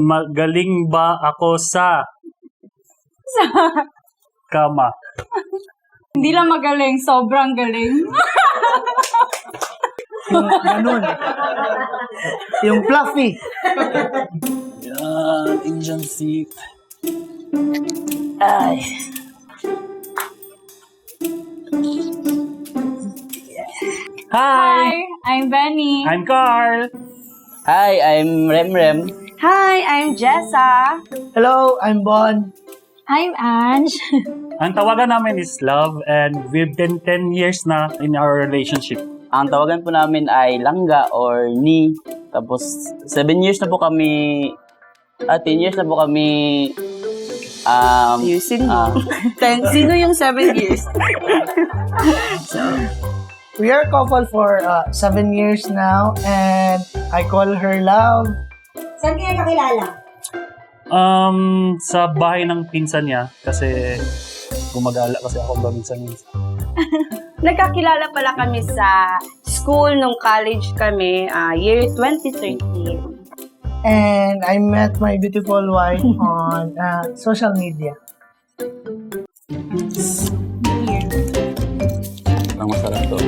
Magaling ba ako sa kama? Hindi lang magaling, sobrang galing. Yung ganun. Yung fluffy. Yan, Indian seat. Ay. Hi! Hi, I'm Benny. I'm Carl. Hi, I'm Remrem. Hi, I'm Jessa. Hello, I'm Bon. I'm Ange. Ang tawagan namin is love and we've been 10 years na in our relationship. Ang tawagan po namin ay Langga or Ni. Tapos, 7 years na po kami, 10 years na po kami, Ayusin mo. Sino yung 7 years? We are couple for 7 years now and I call her love. Saan kayo kakilala? Sa bahay ng pinsan niya kasi gumagala kasi ako minsan-minsan. Nagkakilala pala kami sa school nung college kami, year 2013. And I met my beautiful wife on social media. ang masarap to.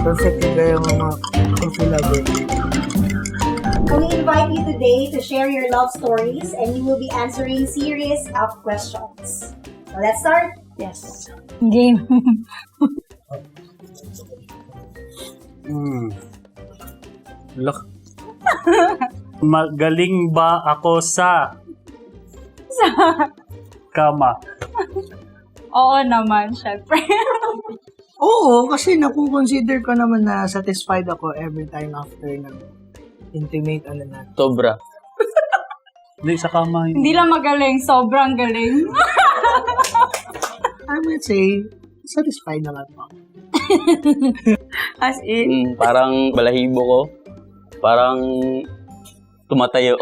Perfect kayo mga coffee lover. We invite you today to share your love stories and you will be answering series of questions. So let's start. Yes. Game. Look. Magaling ba ako sa kama? Oo naman, syempre. Oo, kasi nakukonsider ko naman na satisfied ako every time after ng intimate na. Sobra. Hindi, sa kama yun. Hindi lang magaling, sobrang galing. I would say, satisfied naman po. As in, Parang balahibo ko. Parang tumatayo.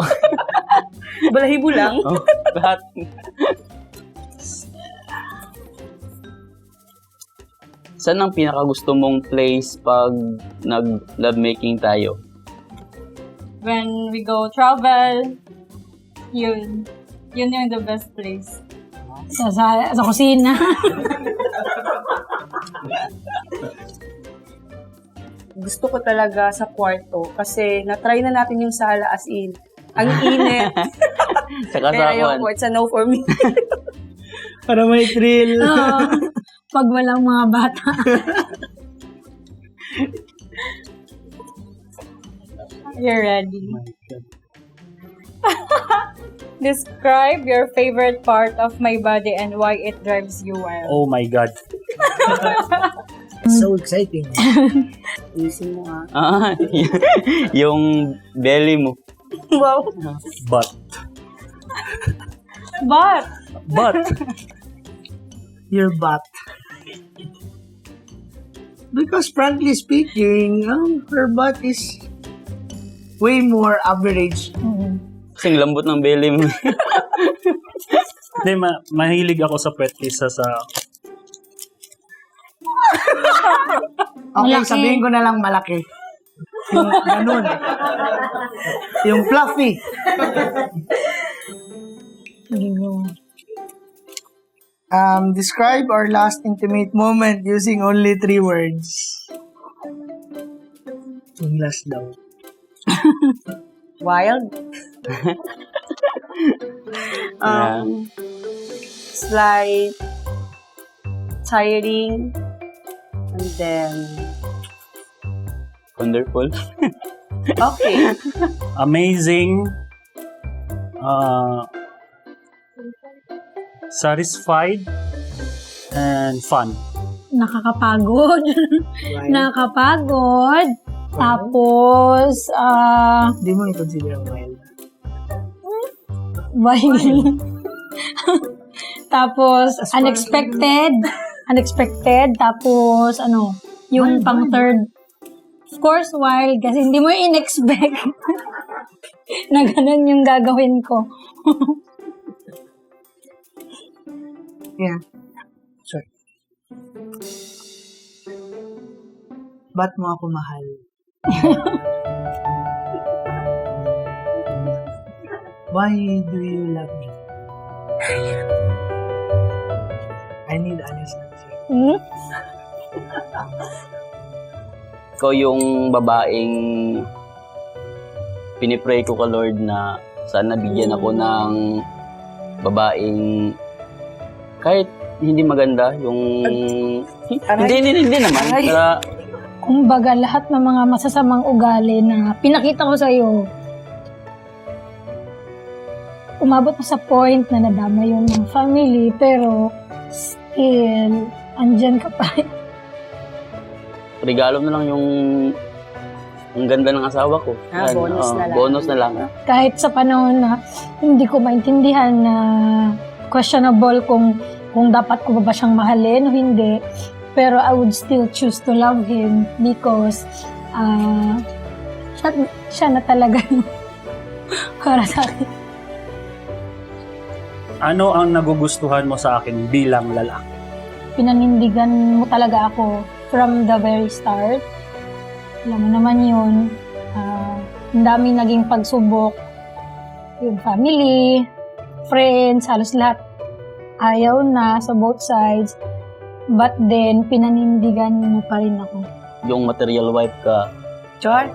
balahibo lang. Oh, lahat. Saan ang pinakagusto mong place pag nag-lovemaking tayo? When we go travel, yun yung the best place. Sa kusina. Gusto ko talaga sa kwarto kasi na-try na natin yung sala as in. Ang init. Sa Kaya kasakuan. ayoko, it's a no for me. Para may thrill. Pag walang mga bata. You're ready. Describe your favorite part of my body and why it drives you wild. Oh my God. So exciting. Ayusin mo nga. Yung belly mo. Wow. But. But, Your butt. Because frankly speaking, her butt is way more average. Kasing lambot ng belly mo. Hindi, mahilig ako sa pet kaysa sa... Okay, Malaki. sabihin ko na lang malaki. Yung ganun. Yung fluffy. Describe our last intimate moment using only 3 words. Yung last daw. Wild. Slight, tiring, and then, Wonderful. okay. Amazing. Satisfied. And fun. nakakapagod. Right? Nakakapagod. Tapos, Hindi mo i-consider ang wild. Tapos, unexpected. Tapos, yung pang third. Of course, wild. Kasi hindi mo in-expect na ganun yung gagawin ko. Yeah. Sorry. Ba't mo ako mahal? Why do you love me? I need honest answer. Hmm? Ikaw yung babaeng pinipray ko ka, Lord, na sana bigyan ako ng babaeng kahit hindi maganda, yung... Hindi naman. Para, Kumbaga, lahat ng mga masasamang ugali na pinakita ko sa'yo, umabot pa sa point na nadama yung mga family, pero still, andyan ka pa rin. regalo na lang yung ang ganda ng asawa ko. Yan, Bonus na lang. Bonus na lang. Kahit sa panahon na hindi ko maintindihan na questionable kung dapat ko ba siyang mahalin o hindi. Pero I would still choose to love him because siya na talaga yung para sa akin. Ano ang nagugustuhan mo sa akin bilang lalaki? Pinanindigan mo talaga ako from the very start. Alam mo naman yun. Ang daming naging pagsubok. Yung family, friends, halos lahat. Ayaw na sa both sides. But then, pinanindigan mo pa rin ako. Yung material wife ka, Chor?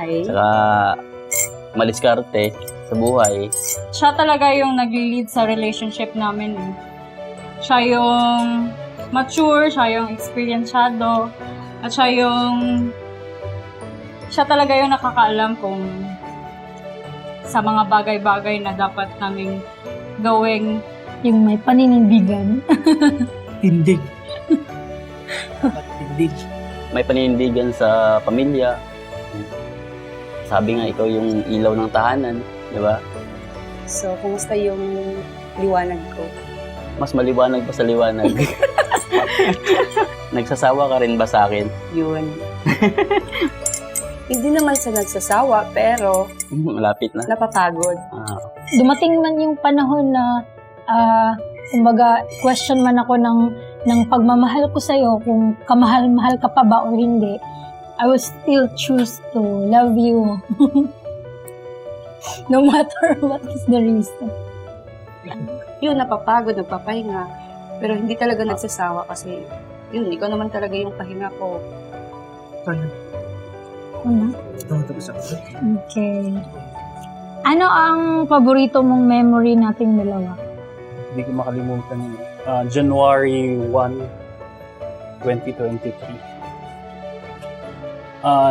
Ay. saka maliskarte sa buhay. Siya talaga yung nag-lead sa relationship namin. Siya yung mature, siya yung experiencado, at siya talaga yung nakakaalam kung sa mga bagay-bagay na dapat naming gawing. Yung may paninindigan. Tindig. Dapat tindig. May paninindigan sa pamilya. Sabi nga, ikaw yung ilaw ng tahanan, di ba? So, kumusta yung liwanag ko? Mas maliwanag pa sa liwanag. Nagsasawa ka rin ba sa akin? Yun. Hindi naman sa nagsasawa, pero Malapit na. napapagod. Dumating man yung panahon na kumbaga, question man ako ng pagmamahal ko sa'yo, kung kamahal-mahal ka pa ba o hindi, I will still choose to love you. No matter what is the reason. Yun, napapagod, nagpapahinga. Pero hindi talaga nagsasawa kasi yun, ikaw naman talaga yung pahinga ko. Ano? Ano? Tumatapos ako. Okay. Ano ang paborito mong memory nating dalawa? Hindi ko makalimutan yun. January 1, 2023.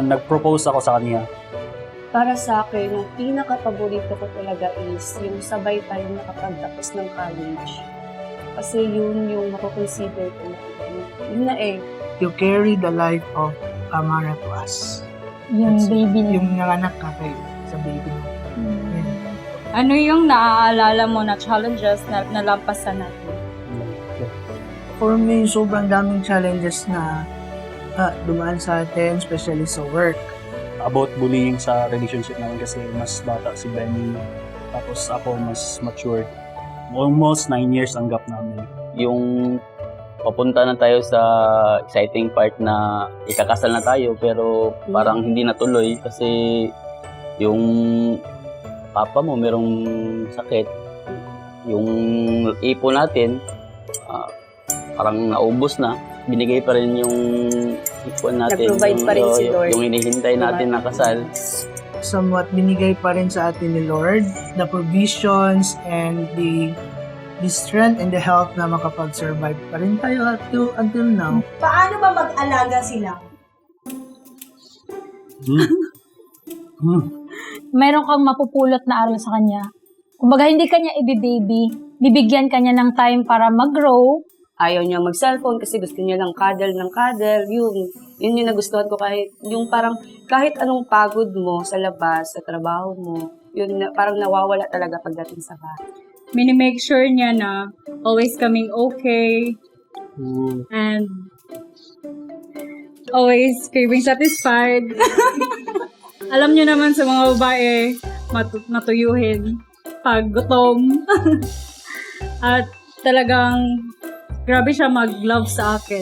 Nag-propose ako sa kanya. Para sa akin, yung pinaka-paborito ko talaga is yung sabay tayo nakapagtapos ng college. Kasi yun yung makukonsider ko na yun na eh. You carry the life of Amara to us. Yung baby niya. Yung nanganak ka kay sa baby mo. Ano yung naaalala mo na challenges na nalampasan natin? For me, sobrang daming challenges na dumaan sa atin, especially sa work. About bullying sa relationship namin kasi mas bata si Benny. Tapos ako mas matured. Almost 9 years ang gap namin. Yung papunta na tayo sa exciting part na ikakasal na tayo pero parang hindi natuloy kasi yung papa mo merong sakit. Yung ipon natin parang naubos na. Binigay pa rin yung ipon natin. Nag-provide pa rin si Lord. Yung hinihintay natin na kasal. Somewhat binigay pa rin sa atin ni Lord the provisions and the strength and the health na makapag-survive pa rin tayo until now. Paano ba mag-alaga sila? Meron kang mapupulot na aral sa kanya. Kumbaga, hindi kanya i-baby. Bibigyan kanya ng time para mag-grow. Ayaw niya mag-cellphone kasi gusto niya lang cuddle ng cuddle. Yun yung nagustuhan ko kahit anong pagod mo sa labas, sa trabaho mo, yun parang nawawala talaga pagdating sa bahay. Minimake sure niya na always kaming okay and always craving satisfied. Alam niyo naman sa mga babae, matuyuhin pag gutom. At talagang grabe siya mag-love sa akin.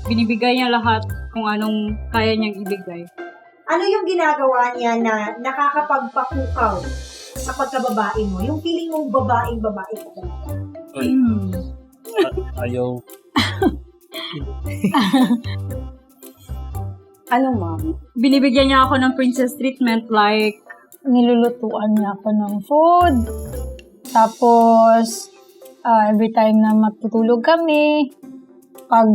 Binibigay niya lahat kung anong kaya niyang ibigay. Ano yung ginagawa niya na nakakapagpapukaw sa pagkababae mo? Yung feeling mong babaeng-babae ka talaga. Uy, ayaw. Ano, ma'am? Binibigyan niya ako ng princess treatment like Nilulutuan niya ako ng food. Tapos, every time na matutulog kami, pag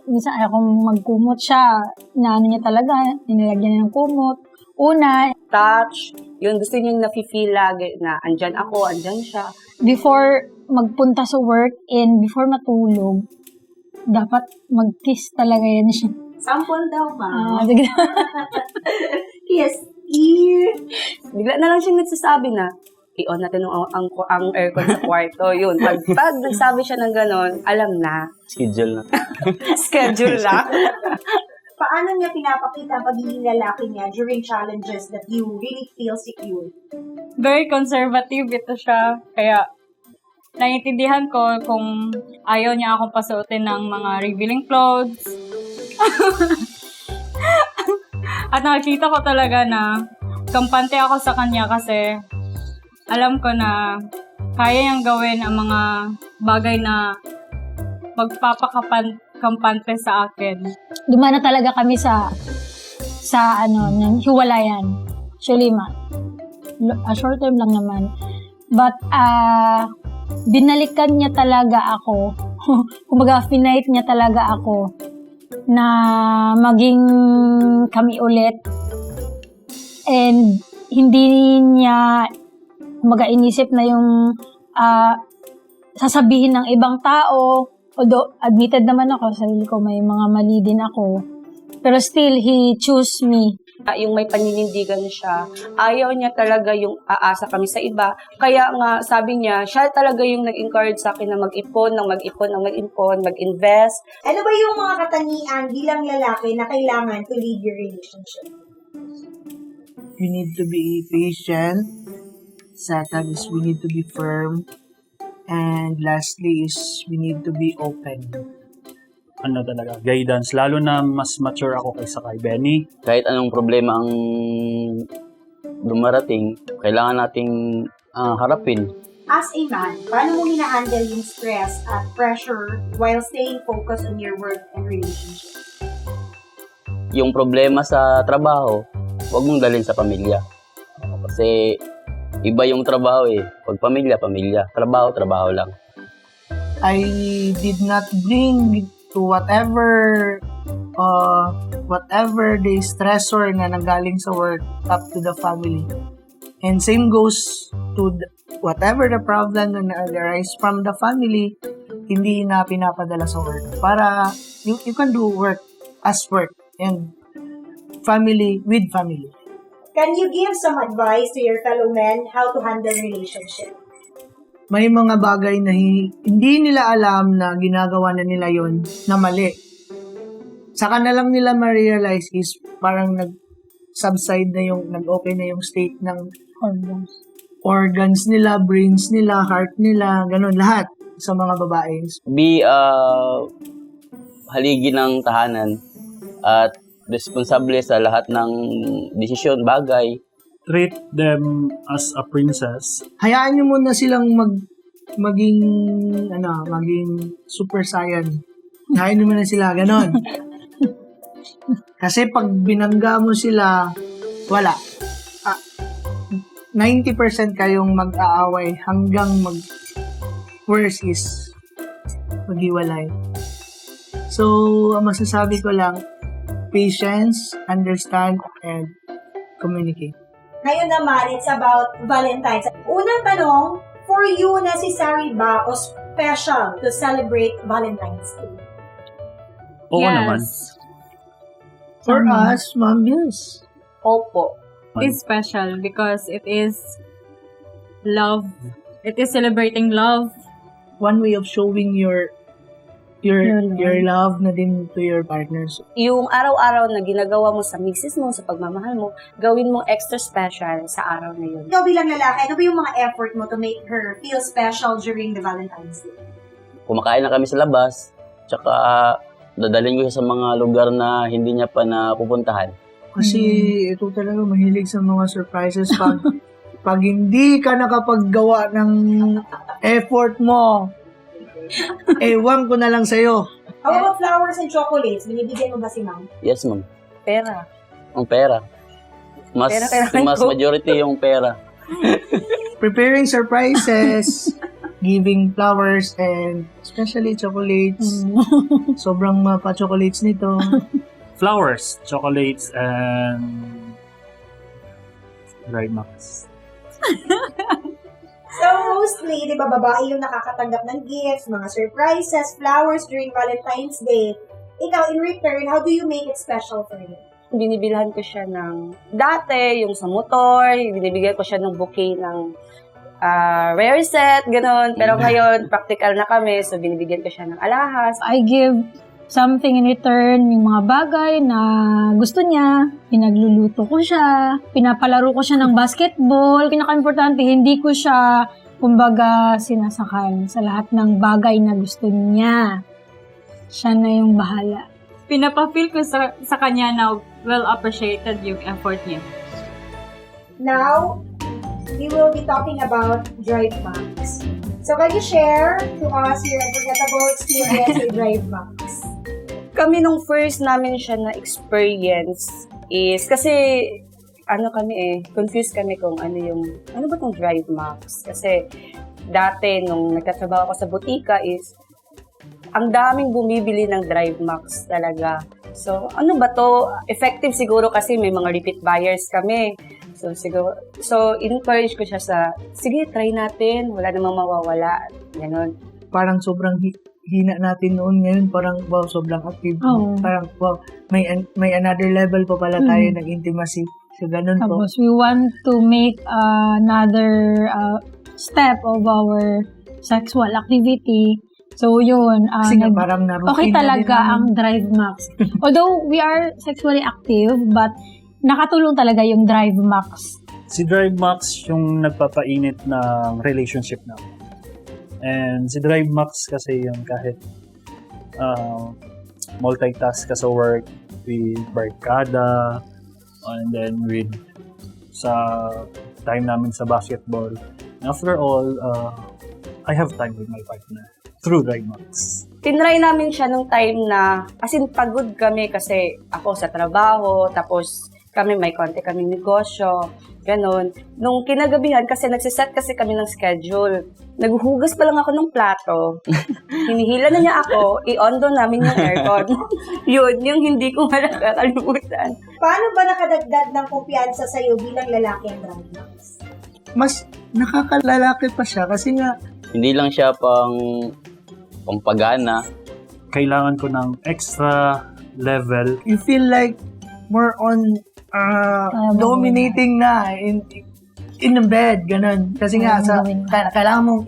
minsan akong magkumot siya, inaano niya talaga, nilagyan niya ng kumot. Una, Touch. Yun, gusto niya nafe-feel lagi na andyan ako, andyan siya. before magpunta sa work and before matulog, dapat mag-kiss talaga yan siya. Sample daw, ma'am. Sige. Yes. Bigla na lang siya nagsasabi na, i-on natin ang aircon sa kwarto. Yun, pag nagsabi siya ng ganon, alam na. Schedule na. Schedule na. Paano niya pinapakita ang pagiging lalaki niya during challenges that you really feel secure? very conservative ito siya. Kaya, naiintindihan ko kung ayaw niya akong pasuotin ng mga revealing clothes. At nakikita ko talaga na kampante ako sa kanya kasi alam ko na kaya niyang gawin ang mga bagay na magpapakampante sa akin. Dumana talaga kami sa ng hiwalayan. Actually, short term lang naman. But, binalikan niya talaga ako. Kumbaga, finite niya talaga ako na maging kami ulit. And, hindi niya kumbaga inisip na yung sasabihin ng ibang tao. Although, admitted naman ako, sarili ko may mga mali din ako. Pero still, he chose me. Yung may paninindigan siya, ayaw niya talaga yung aasa kami sa iba. Kaya nga, sabi niya, siya talaga yung nag-encourage sa akin na mag-ipon, mag-invest. Ano ba yung mga katangian bilang lalaki na kailangan to lead your relationship? You need to be patient. Second is we need to be firm. And lastly is we need to be open. Ano talaga, guidance. Lalo na mas mature ako kaysa kay Benny. Kahit anong problema ang dumarating, kailangan nating harapin. As a man, paano mo hina-handle yung stress at pressure while staying focused on your work and relationship? Yung problema sa trabaho, huwag mong dalhin sa pamilya. Kasi iba yung trabaho eh. Pag pamilya, pamilya. Trabaho, trabaho lang. I did not bring to whatever the stressor na nanggaling sa work up to the family. And same goes to whatever the problem na arise from the family, hindi na pinapadala sa work. Para you can do work as work and family with family. Can you give some advice to your fellow men how to handle relationship? May mga bagay na hindi nila alam na ginagawa na nila yon na mali. Saka na lang nila ma-realize is parang nag-subside na yung, nag-okay na yung state ng organs nila, brains nila, heart nila, ganun, lahat sa mga babae. Be haligi ng tahanan at responsable sa lahat ng desisyon, bagay. Treat them as a princess. Hayaan nyo muna silang maging super saiyan. Hayaan nyo muna sila, ganon. Kasi pag binangga mo sila, wala. 90% kayong mag-aaway hanggang worst is maghiwalay. So, ang masasabi ko lang, patience, understand, and communicate. Ngayon naman, it's about Valentine's. Unang tanong, for you na si Sari ba o special to celebrate Valentine's Day? Oo naman. For us, ma'am, yes. Opo. It is special because it is love. It is celebrating love. One way of showing your love na din to your partners. Yung araw-araw na ginagawa mo sa misis mo, sa pagmamahal mo, gawin mo extra special sa araw na yun. Ikaw bilang lalaki, ano ba yung mga effort mo to make her feel special during the Valentine's Day? Kumakain na kami sa labas, tsaka dadalhin ko siya sa mga lugar na hindi niya pa napupuntahan. Kasi ito talaga mahilig sa mga surprises pag hindi ka nakapaggawa ng effort mo. Ewan ko na lang sa'yo. How about flowers and chocolates? Binibigyan mo ba si ma'am? Yes, ma'am. Pera. Ang pera. Mas, Pera kailangan mas ko. majority yung pera. Preparing surprises, giving flowers, and especially chocolates. Sobrang mapa-chocolates nito. Flowers, chocolates, and dried nuts. So, mostly, di ba, babae yung nakakatanggap ng gifts, mga surprises, flowers during Valentine's Day. Ikaw, in return, how do you make it special for you? Binibilhan ko siya ng, dati, yung sa motor, binibigyan ko siya ng bouquet ng rare set, gano'n. Pero ngayon, practical na kami, so binibigyan ko siya ng alahas. I give something in return, yung mga bagay na gusto niya, pinagluluto ko siya, pinapalaro ko siya ng basketball, kinaka-importante, hindi ko siya, kumbaga, sinasakal sa lahat ng bagay na gusto niya. Siya na yung bahala. Pinapafeel ko sa kanya na well appreciated yung effort niya. Now, we will be talking about Drive Max. So, can you share to us your unforgettable experience with Drive Max? Kami nung first namin siya na experience is, kasi, confused kami kung ano ba tong Drive Max? Kasi, dati, nung nagtatrabaho ako sa butika is, ang daming bumibili ng Drive Max talaga. So, ano ba to? Effective siguro kasi may mga repeat buyers kami. So, encourage ko siya sige, try natin. Wala namang mawawala. Ganon. Parang sobrang hina natin noon. Ngayon parang wow, sobrang active. Oo. Parang wow, may another level pa pala tayo ng intimacy. So, ganun po. Tapos, we want to make another step of our sexual activity. So, yun. Kasi nga parang na-routine Okay na din talaga namin. ang Drive Max. Although, we are sexually active, but nakatulong talaga yung Drive Max. Si Drive Max yung nagpapainit ng relationship namin. And si Drive Max kasi yung kahit multitask ka sa work with barkada, and then with sa time namin sa basketball. And after all, I have time with my partner through Drive Max. Tinry namin siya nung time na, as in, pagod kami kasi ako sa trabaho, tapos may konti kaming negosyo, ganon. Nung kinagabihan, kasi nagsiset kasi kami ng schedule, naghuhugas pa lang ako ng plato, hinihila na niya ako, i-on doon namin yung aircon. Yun, yung hindi ko malakalimutan. Paano ba nakadagdag ng kumpiyansa sa'yo bilang lalaki ang Drive Max? Mas nakakalalaki pa siya kasi nga Hindi lang siya pagana. Kailangan ko ng extra level. you feel like more on dominating na in the bed, ganun. Kasi nga, kailangan mong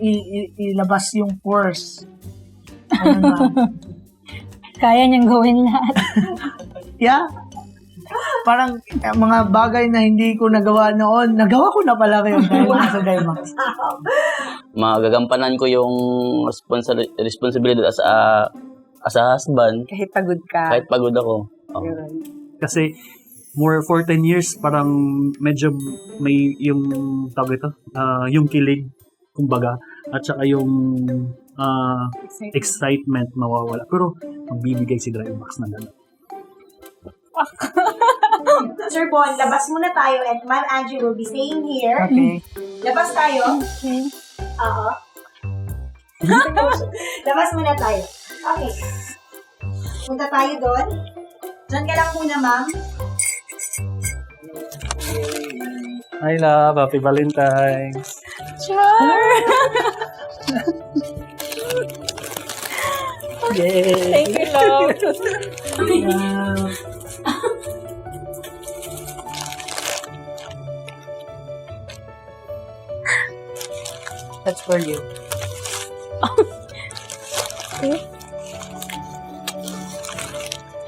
ilabas yung force. Ano na. Kaya niyang gawin lahat. Yeah. Parang mga bagay na hindi ko nagawa noon, nagawa ko na pala ngayon dahil sa Drive Max. Magagampanan ko yung responsibility as a husband. Kahit pagod ka. Kahit pagod ako. Yun. Kasi more for 10 years, parang medyo may yung tawag ito, yung kilig, kumbaga, at saka yung excitement mawawala. Pero magbibigay si Drive Max ng gano'n. Sir Bon, labas muna tayo and Ma'am Angie will be staying here. Okay. Labas tayo. Okay. Oo. Labas muna tayo. Okay. Punta tayo doon. Diyan ka lang muna, ma'am. Hi love, happy Valentine's! Yay! Thank you, love. That's for you.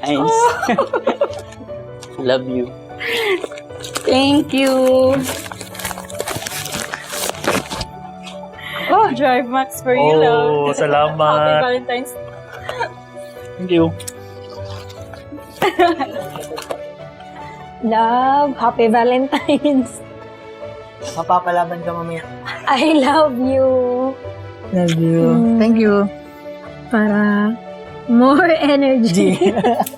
Nice. Love you. Thank you. Oh, Drive Max for you, love. Happy Salamat! Valentine's. Thank you! Love, happy Valentine's. Mapapalaban ka mamaya. I love you. Love you. Mm. Thank you. Para more energy. G.